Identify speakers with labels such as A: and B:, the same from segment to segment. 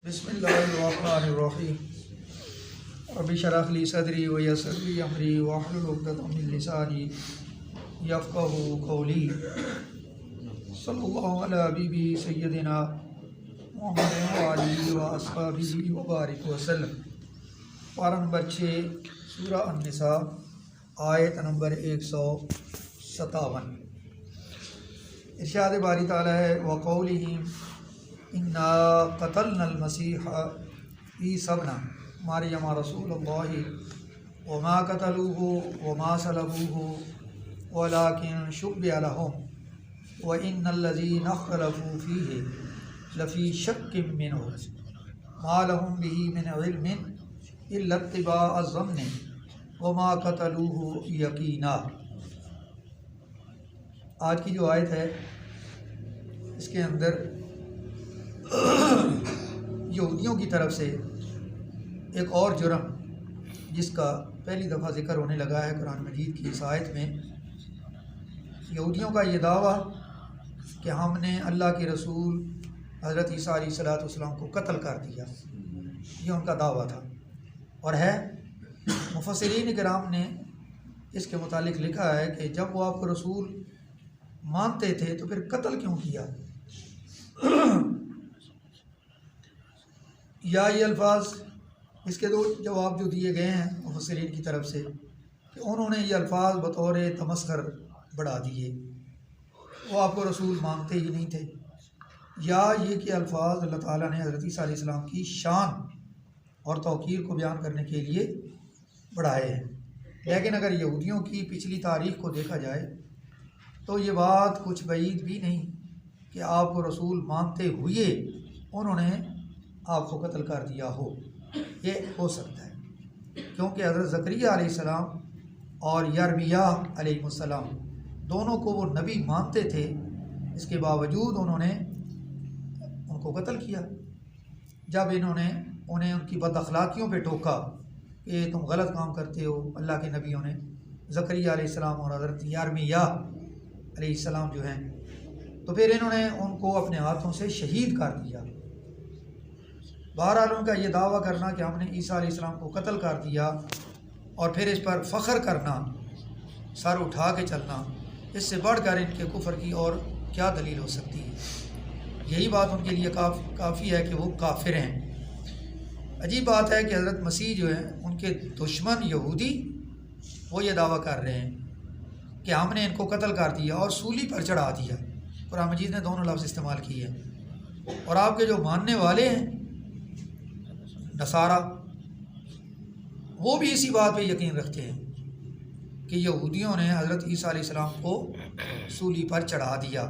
A: بسم اللہ الرحمن الرحیم رب اشرح لی صدری ویسر لی امری واحلل عقدۃ من لسانی یفقہوا قولی صلی اللہ علی حبیبی سیدنا محمد وآلہ واصحابہ وبارک وسلم۔ پارہ نمبر 6 سورہ النساء آیت نمبر 157۔ ارشاد باری تعالیٰ ہے وقولہم انا قتلنا المسیح عیسی ابن مریم رسول اللہ وما قتلوه وما صلبوه ولكن شبه لهم وان الذين اختلفوا فيه لفي شك منه ما لهم به من علم الا اتباع الظن وما قتلوه یقینا۔ آج کی جو آیت ہے اس کے اندر یہودیوں کی طرف سے ایک اور جرم جس کا پہلی دفعہ ذکر ہونے لگا ہے قرآن مجید کی اس آیت میں۔ یہودیوں کا یہ دعویٰ کہ ہم نے اللہ کے رسول حضرت عیسیٰ علیہ السلام کو قتل کر دیا، یہ ان کا دعویٰ تھا اور ہے۔ مفسرین کرام نے اس کے متعلق لکھا ہے کہ جب وہ آپ کو رسول مانتے تھے تو پھر قتل کیوں کیا؟ یا یہ الفاظ اس کے دو جواب جو دیے گئے ہیں مفسرین کی طرف سے کہ انہوں نے یہ الفاظ بطور تمسخر بڑھا دیے، وہ آپ کو رسول مانتے ہی نہیں تھے، یا یہ کہ الفاظ اللہ تعالیٰ نے حضرت عیسیٰ علیہ السلام کی شان اور توقیر کو بیان کرنے کے لیے بڑھائے ہیں۔ لیکن اگر یہودیوں کی پچھلی تاریخ کو دیکھا جائے تو یہ بات کچھ بعید بھی نہیں کہ آپ کو رسول مانتے ہوئے انہوں نے آپ کو قتل کر دیا ہو۔ یہ ہو سکتا ہے کیونکہ حضرت زکریا علیہ السلام اور یرمیہ علیہ السلام دونوں کو وہ نبی مانتے تھے، اس کے باوجود انہوں نے ان کو قتل کیا جب انہوں نے انہیں ان کی بد اخلاقیوں پہ ٹوکا کہ تم غلط کام کرتے ہو۔ اللہ کے نبیوں نے زکریا علیہ السلام اور حضرت یرمیہ علیہ السلام جو ہیں تو پھر انہوں نے ان کو اپنے ہاتھوں سے شہید کر دیا۔ بہرحال ان کا یہ دعویٰ کرنا کہ ہم نے عیسیٰ علیہ السلام کو قتل کر دیا اور پھر اس پر فخر کرنا، سر اٹھا کے چلنا، اس سے بڑھ کر ان کے کفر کی اور کیا دلیل ہو سکتی ہے؟ یہی بات ان کے لیے کافی ہے کہ وہ کافر ہیں۔ عجیب بات ہے کہ حضرت مسیح جو ہیں ان کے دشمن یہودی وہ یہ دعویٰ کر رہے ہیں کہ ہم نے ان کو قتل کر دیا اور سولی پر چڑھا دیا۔ قرآن مجید نے دونوں لفظ استعمال کیے ہیں۔ اور آپ کے جو ماننے والے ہیں نصارہ وہ بھی اسی بات پہ یقین رکھتے ہیں کہ یہودیوں نے حضرت عیسیٰ علیہ السلام کو سولی پر چڑھا دیا۔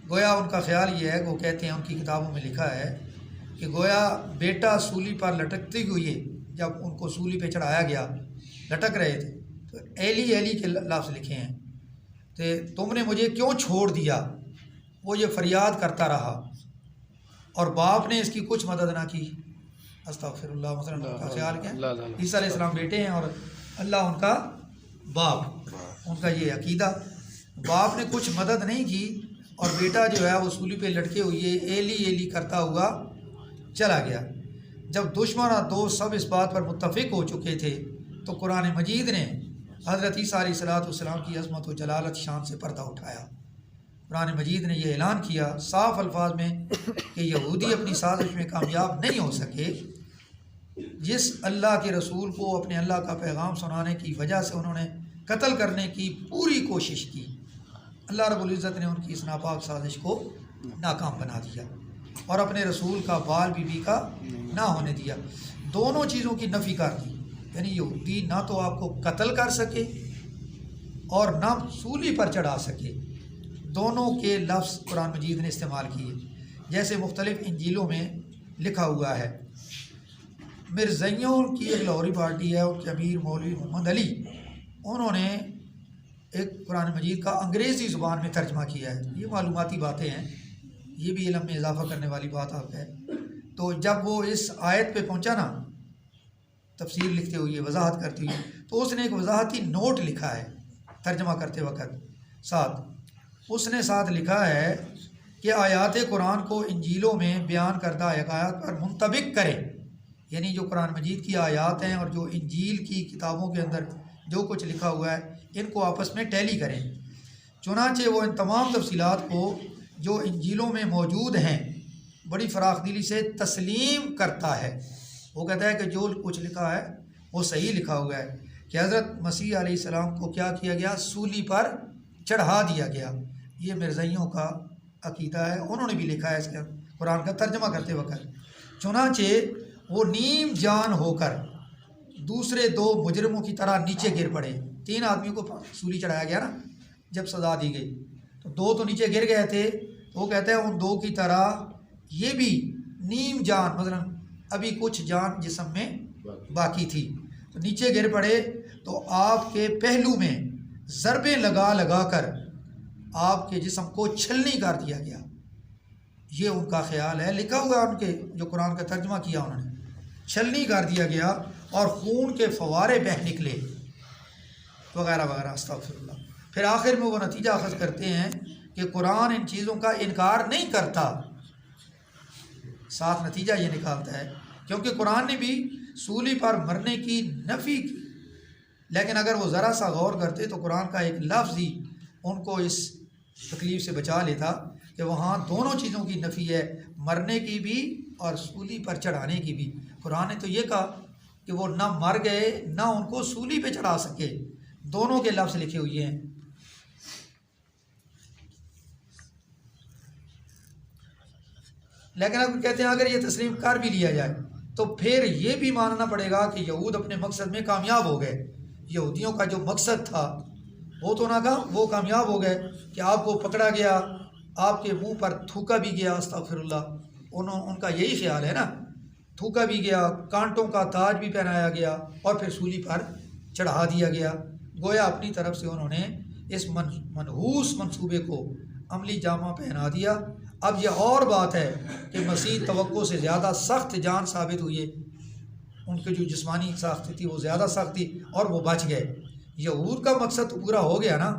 A: گویا ان کا خیال یہ ہے کہ وہ کہتے ہیں، ان کی کتابوں میں لکھا ہے کہ گویا بیٹا سولی پر لٹکتے ہوئے جب ان کو سولی پہ چڑھایا گیا لٹک رہے تھے تو ایلی ایلی کے لفظ لکھے ہیں کہ تم نے مجھے کیوں چھوڑ دیا، وہ یہ فریاد کرتا رہا اور باپ نے اس کی کچھ مدد نہ کی۔ استغفر اللہ۔ مثلا کا خیال کیا عیسیٰ علیہ السلام بیٹے ہیں اور اللہ ان کا باپ، ان کا یہ عقیدہ، باپ نے کچھ مدد نہیں کی اور بیٹا جو ہے وہ سولی پہ لٹکے ہوئے ایلی ایلی کرتا ہوا چلا گیا۔ جب دشمن اور دوست سب اس بات پر متفق ہو چکے تھے تو قرآن مجید نے حضرت عیسیٰ علیہ السلام کی عظمت و جلالت شان سے پردہ اٹھایا۔ قرآن مجید نے یہ اعلان کیا صاف الفاظ میں کہ یہودی اپنی سازش میں کامیاب نہیں ہو سکے۔ جس اللہ کے رسول کو اپنے اللہ کا پیغام سنانے کی وجہ سے انہوں نے قتل کرنے کی پوری کوشش کی، اللہ رب العزت نے ان کی اس ناپاک سازش کو ناکام بنا دیا اور اپنے رسول کا بال بی بی کا نہ ہونے دیا۔ دونوں چیزوں کی نفی کر دی، یعنی یہودی نہ تو آپ کو قتل کر سکے اور نہ سولی پر چڑھا سکے۔ دونوں کے لفظ قرآن مجید نے استعمال کیے، جیسے مختلف انجیلوں میں لکھا ہوا ہے۔ مرزائیوں کی ایک لاہوری پارٹی ہے، ان کے امیر مولوی محمد علی، انہوں نے ایک قرآن مجید کا انگریزی زبان میں ترجمہ کیا ہے۔ یہ معلوماتی باتیں ہیں، یہ بھی علم میں اضافہ کرنے والی بات آپ ہے۔ تو جب وہ اس آیت پہ پہنچا نا تفسیر لکھتے ہوئے، وضاحت کرتے ہوئے، تو اس نے ایک وضاحتی نوٹ لکھا ہے ترجمہ کرتے وقت۔ اس نے ساتھ لکھا ہے کہ آیات قرآن کو انجیلوں میں بیان کردہ حقائق پر منطبق کرے، یعنی جو قرآن مجید کی آیات ہیں اور جو انجیل کی کتابوں کے اندر جو کچھ لکھا ہوا ہے ان کو آپس میں ٹیلی کریں۔ چنانچہ وہ ان تمام تفصیلات کو جو انجیلوں میں موجود ہیں بڑی فراخ دلی سے تسلیم کرتا ہے۔ وہ کہتا ہے کہ جو کچھ لکھا ہے وہ صحیح لکھا ہوا ہے کہ حضرت مسیح علیہ السلام کو کیا کیا گیا، سولی پر چڑھا دیا گیا۔ یہ مرزائیوں کا عقیدہ ہے، انہوں نے بھی لکھا ہے اس کا قرآن کا ترجمہ کرتے وقت۔ چنانچہ وہ نیم جان ہو کر دوسرے دو مجرموں کی طرح نیچے گر پڑے۔ 3 آدمیوں کو سولی چڑھایا گیا نا جب سزا دی گئی، تو 2 تو نیچے گر گئے تھے، تو وہ کہتے ہیں ان 2 کی طرح یہ بھی نیم جان، مثلا ابھی کچھ جان جسم میں باقی تھی، تو نیچے گر پڑے، تو آپ کے پہلو میں ضربیں لگا لگا کر آپ کے جسم کو چھلنی کر دیا گیا۔ یہ ان کا خیال ہے، لکھا ہوا ہے ان کے جو قرآن کا ترجمہ کیا انہوں نے، چھلنی کر دیا گیا اور خون کے فوارے بہہ نکلے وغیرہ وغیرہ، استغفر اللہ۔ پھر آخر میں وہ نتیجہ اخذ کرتے ہیں کہ قرآن ان چیزوں کا انکار نہیں کرتا، صاف نتیجہ یہ نکالتا ہے، کیونکہ قرآن نے بھی سولی پر مرنے کی نفی کی، لیکن اگر وہ ذرا سا غور کرتے تو قرآن کا ایک لفظ ہی ان کو اس تکلیف سے بچا لیتا کہ وہاں دونوں چیزوں کی نفی ہے، مرنے کی بھی اور سولی پر چڑھانے کی بھی۔ قرآن نے تو یہ کہا کہ وہ نہ مر گئے نہ ان کو سولی پہ چڑھا سکے، دونوں کے لفظ لکھے ہوئے ہیں۔ لیکن اب کہتے ہیں اگر یہ تسلیم کر بھی لیا جائے تو پھر یہ بھی ماننا پڑے گا کہ یہود اپنے مقصد میں کامیاب ہو گئے۔ یہودیوں کا جو مقصد تھا وہ تو نہ کہا، وہ کامیاب ہو گئے کہ آپ کو پکڑا گیا، آپ کے منہ پر تھوکا بھی گیا، استغفر اللہ، ان کا یہی خیال ہے نا، تھوکا بھی گیا، کانٹوں کا تاج بھی پہنایا گیا اور پھر سولی پر چڑھا دیا گیا۔ گویا اپنی طرف سے انہوں نے اس منحوس منصوبے کو عملی جامہ پہنا دیا۔ اب یہ اور بات ہے کہ مسیح توقع سے زیادہ سخت جان ثابت ہوئی، ان کی جو جسمانی ساخت تھی وہ زیادہ سخت تھی اور وہ بچ گئے۔ یہود کا مقصد تو پورا ہو گیا نا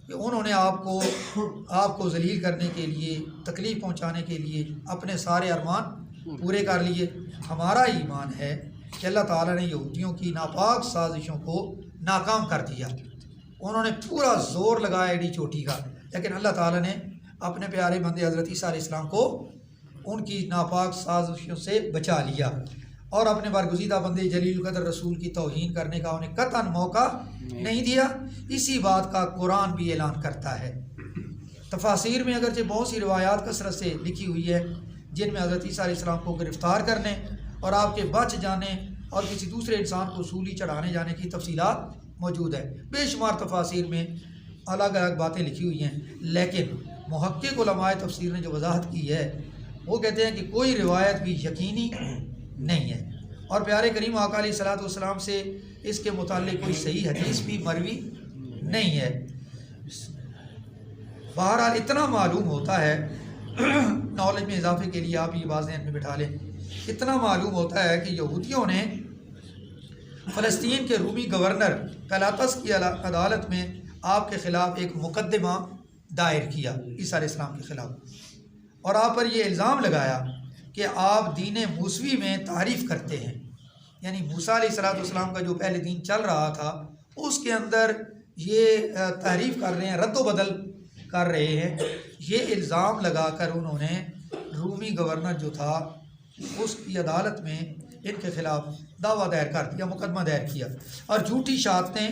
A: کہ انہوں نے آپ کو ذلیل کرنے کے لیے، تکلیف پہنچانے کے لیے اپنے سارے ارمان پورے کر لیے۔ ہمارا ایمان ہے کہ اللہ تعالیٰ نے یہودیوں کی ناپاک سازشوں کو ناکام کر دیا، انہوں نے پورا زور لگایا ایڈی چوٹی کا، لیکن اللہ تعالیٰ نے اپنے پیارے بندے حضرت عیسیٰ علیہ السلام کو ان کی ناپاک سازشوں سے بچا لیا، اور اپنے برگزیدہ بندے جلیل القدر رسول کی توہین کرنے کا انہیں قطعاً موقع نہیں دیا۔ اسی بات کا قرآن بھی اعلان کرتا ہے۔ تفاسیر میں اگرچہ بہت سی روایات کثرت سے لکھی ہوئی ہے جن میں حضرت عیسیٰ علیہ السلام کو گرفتار کرنے اور آپ کے بچ جانے اور کسی دوسرے انسان کو سولی چڑھانے جانے کی تفصیلات موجود ہے۔ بے شمار تفاسیر میں الگ الگ باتیں لکھی ہوئی ہیں، لیکن محقق علماء تفسیر نے جو وضاحت کی ہے وہ کہتے ہیں کہ کوئی روایت بھی یقینی نہیں ہے، اور پیارے کریم آقا علیہ الصلوۃ والسلام سے اس کے متعلق کوئی صحیح حدیث بھی مروی نہیں ہے۔ بہرحال اتنا معلوم ہوتا ہے، نالج میں اضافے کے لیے آپ یہ بات ذہن میں بٹھا لیں، اتنا معلوم ہوتا ہے کہ یہودیوں نے فلسطین کے رومی گورنر پیلاطس کی عدالت میں آپ کے خلاف ایک مقدمہ دائر کیا، عیسیٰ علیہ السلام کے خلاف، اور آپ پر یہ الزام لگایا کہ آپ دین موسوی میں تعریف کرتے ہیں، یعنی موسیٰ علیہ السلام کا جو پہلے دین چل رہا تھا اس کے اندر یہ تعریف کر رہے ہیں، رد و بدل کر رہے ہیں۔ یہ الزام لگا کر انہوں نے رومی گورنر جو تھا اس کی عدالت میں ان کے خلاف دعویٰ دائر کر دیا، مقدمہ دائر کیا، اور جھوٹی شہادتیں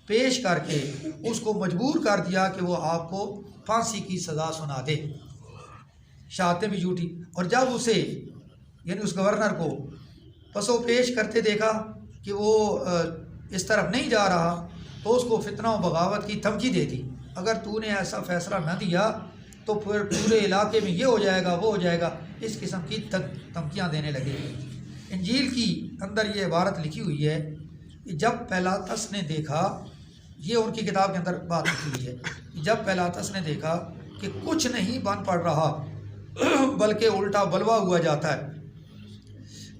A: پیش کر کے اس کو مجبور کر دیا کہ وہ آپ کو پھانسی کی سزا سنا دے، شہادتیں بھی جھوٹی۔ اور جب اسے یعنی اس گورنر کو پسو پیش کرتے دیکھا کہ وہ اس طرف نہیں جا رہا تو اس کو فتنہ و بغاوت کی دھمکی دے دی، اگر تو نے ایسا فیصلہ نہ دیا تو پھر پورے علاقے میں یہ ہو جائے گا وہ ہو جائے گا، اس قسم کی دھمکیاں دینے لگے۔ انجیل کی اندر یہ عبارت لکھی ہوئی ہے کہ جب پیلاطس نے دیکھا، یہ ان کی کتاب کے اندر بات لکھی ہوئی ہے، جب پیلاطس نے دیکھا کہ کچھ نہیں بن پڑ رہا بلکہ الٹا بلوا ہوا جاتا ہے،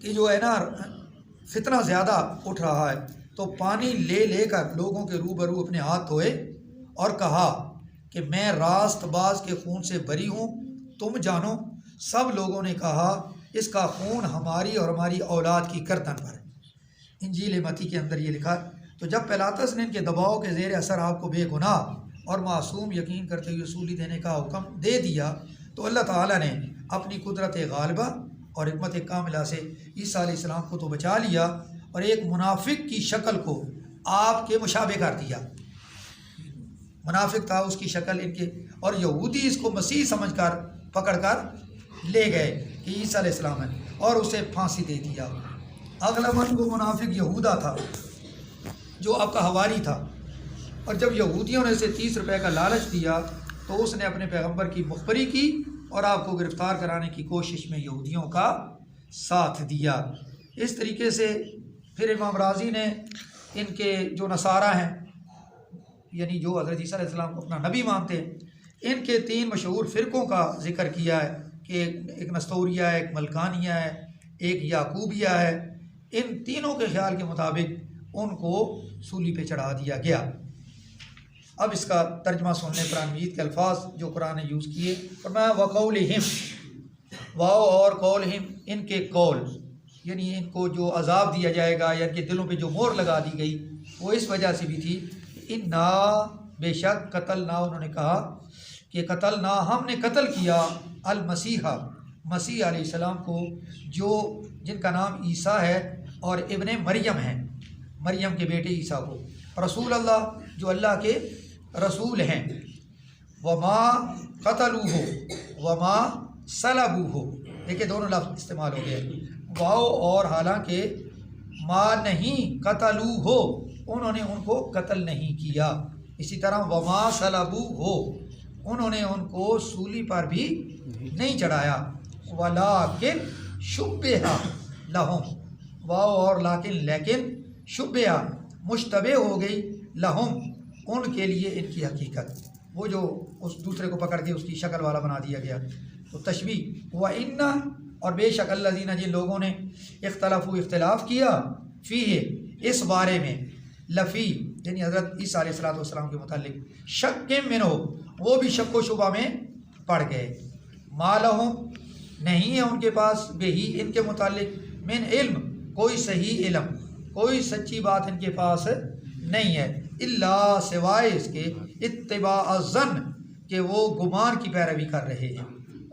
A: کہ جو ہے نا فتنہ زیادہ اٹھ رہا ہے، تو پانی لے لے کر لوگوں کے روبرو اپنے ہاتھ دھوئے اور کہا کہ میں راست باز کے خون سے بری ہوں، تم جانو سب لوگوں نے کہا اس کا خون ہماری اور ہماری اولاد کی گردن پر ہے۔ انجیل متی کے اندر یہ لکھا ہے۔ تو جب پیلاطس نے ان کے دباؤ کے زیر اثر آپ کو بے گناہ اور معصوم یقین کرتے ہوئے سولی دینے کا حکم دے دیا تو اللہ تعالیٰ نے اپنی قدرت غالبہ اور حکمت کاملہ سے عیسیٰ علیہ السلام کو تو بچا لیا اور ایک منافق کی شکل کو آپ کے مشابہ کر دیا۔ منافق تھا اس کی شکل ان کے، اور یہودی اس کو مسیح سمجھ کر پکڑ کر لے گئے کہ عیسیٰ علیہ السلام ہے، اور اسے پھانسی دے دیا۔ اغلباً وہ منافق یہودا تھا جو آپ کا حواری تھا، اور جب یہودیوں نے اسے 30 روپے کا لالچ دیا تو اس نے اپنے پیغمبر کی مخبری کی اور آپ کو گرفتار کرانے کی کوشش میں یہودیوں کا ساتھ دیا۔ اس طریقے سے پھر امام راضی نے ان کے جو نصارہ ہیں، یعنی جو حضرت عیسیٰ علیہ السلام کو اپنا نبی مانتے ہیں، ان کے 3 مشہور فرقوں کا ذکر کیا ہے کہ ایک نستوریہ ہے، ایک ملکانیہ ہے، ایک یعقوبیہ ہے۔ ان تینوں کے خیال کے مطابق ان کو سولی پہ چڑھا دیا گیا۔ اب اس کا ترجمہ سننے قرآن مجید کے الفاظ جو قرآن نے یوز کیے، فرمایا وقولہم، واو اور قولہم، ان کے قول، یعنی ان کو جو عذاب دیا جائے گا یا ان کے دلوں پہ جو مہر لگا دی گئی وہ اس وجہ سے بھی تھی، انا بے شک قتلنا، انہوں نے کہا کہ قتلنا، ہم نے قتل کیا المسیحہ، مسیح علیہ السلام کو، جو جن کا نام عیسیٰ ہے اور ابن مریم ہیں، مریم کے بیٹے عیسیٰ کو، رسول اللہ، جو اللہ کے رسول ہیں، وما قتلوہ وما صلبوہ، دیکھیں دونوں لفظ استعمال ہو گئے، واو اور حالانکہ ما نہیں قتلوہ، انہوں نے ان کو قتل نہیں کیا، اسی طرح وما صلبوہ، انہوں نے ان کو سولی پر بھی نہیں چڑھایا، ولیکن شبہ لہم، واو اور لیکن شبہ مشتبہ ہو گئی لہم، ان کے لیے ان کی حقیقت، وہ جو اس دوسرے کو پکڑ کے اس کی شکل والا بنا دیا گیا، تو تشبیہ وَإِنَّ، اور بے شک الذین، جن لوگوں نے اختلاف کیا، فیہ، اس بارے میں، لفی، یعنی حضرت عیسیٰ علیہ السلام کے متعلق، شک منہ، وہ بھی شک و شبہ میں پڑ گئے، ما لہم، نہیں ہے ان کے پاس، بہی، ان کے متعلق، من علم، کوئی صحیح علم، کوئی سچی بات ان کے پاس نہیں ہے، الا، سوائے اس کے، اتباع الظن، کہ وہ گمان کی پیروی کر رہے ہیں،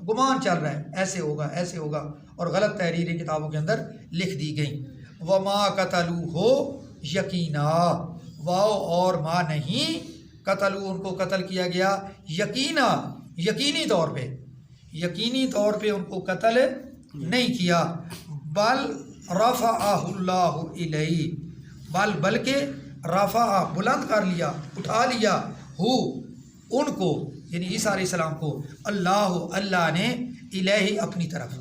A: گمان چل رہا ہے ایسے ہوگا ایسے ہوگا، اور غلط تحریریں کتابوں کے اندر لکھ دی گئیں۔ وما قتلوہ یقینا، واو اور ما نہیں، قتلو، ان کو قتل کیا گیا، یقینا، یقینی طور پہ، یقینی طور پہ ان کو قتل نہیں کیا، بل رفعہ اللہ الیہ، بلکہ رفع، بلند کر لیا، اٹھا لیا، ہو، ان کو، یعنی عیسیٰ علیہ السلام کو، اللہ نے، الہ، اپنی طرف،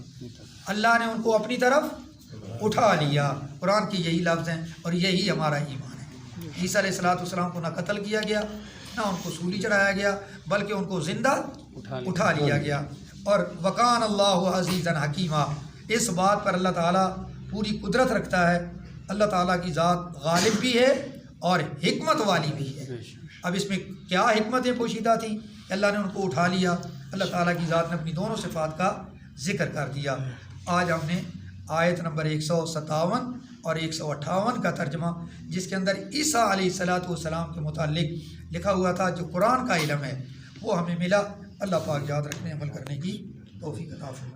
A: اللہ نے ان کو اپنی طرف اٹھا لیا۔ قرآن کی یہی لفظ ہیں اور یہی ہمارا ایمان ہے۔ عیسیٰ علیہ السلام کو نہ قتل کیا گیا، نہ ان کو سولی چڑھایا گیا، بلکہ ان کو زندہ اٹھا لیا گیا۔ اور وکان اللہ عزیزا حکیمہ، اس بات پر اللہ تعالیٰ پوری قدرت رکھتا ہے، اللہ تعالیٰ کی ذات غالب بھی ہے اور حکمت والی بھی ہے۔ اب اس میں کیا حکمتیں پوشیدہ تھیں؟ اللہ نے ان کو اٹھا لیا، اللہ تعالیٰ کی ذات نے اپنی دونوں صفات کا ذکر کر دیا۔ آج ہم نے آیت نمبر 157 اور 158 کا ترجمہ، جس کے اندر عیسیٰ علیہ السلام کے متعلق لکھا ہوا تھا، جو قرآن کا علم ہے، وہ ہمیں ملا۔ اللہ پاک یاد رکھنے، عمل کرنے کی توفیق عطا فرمائے۔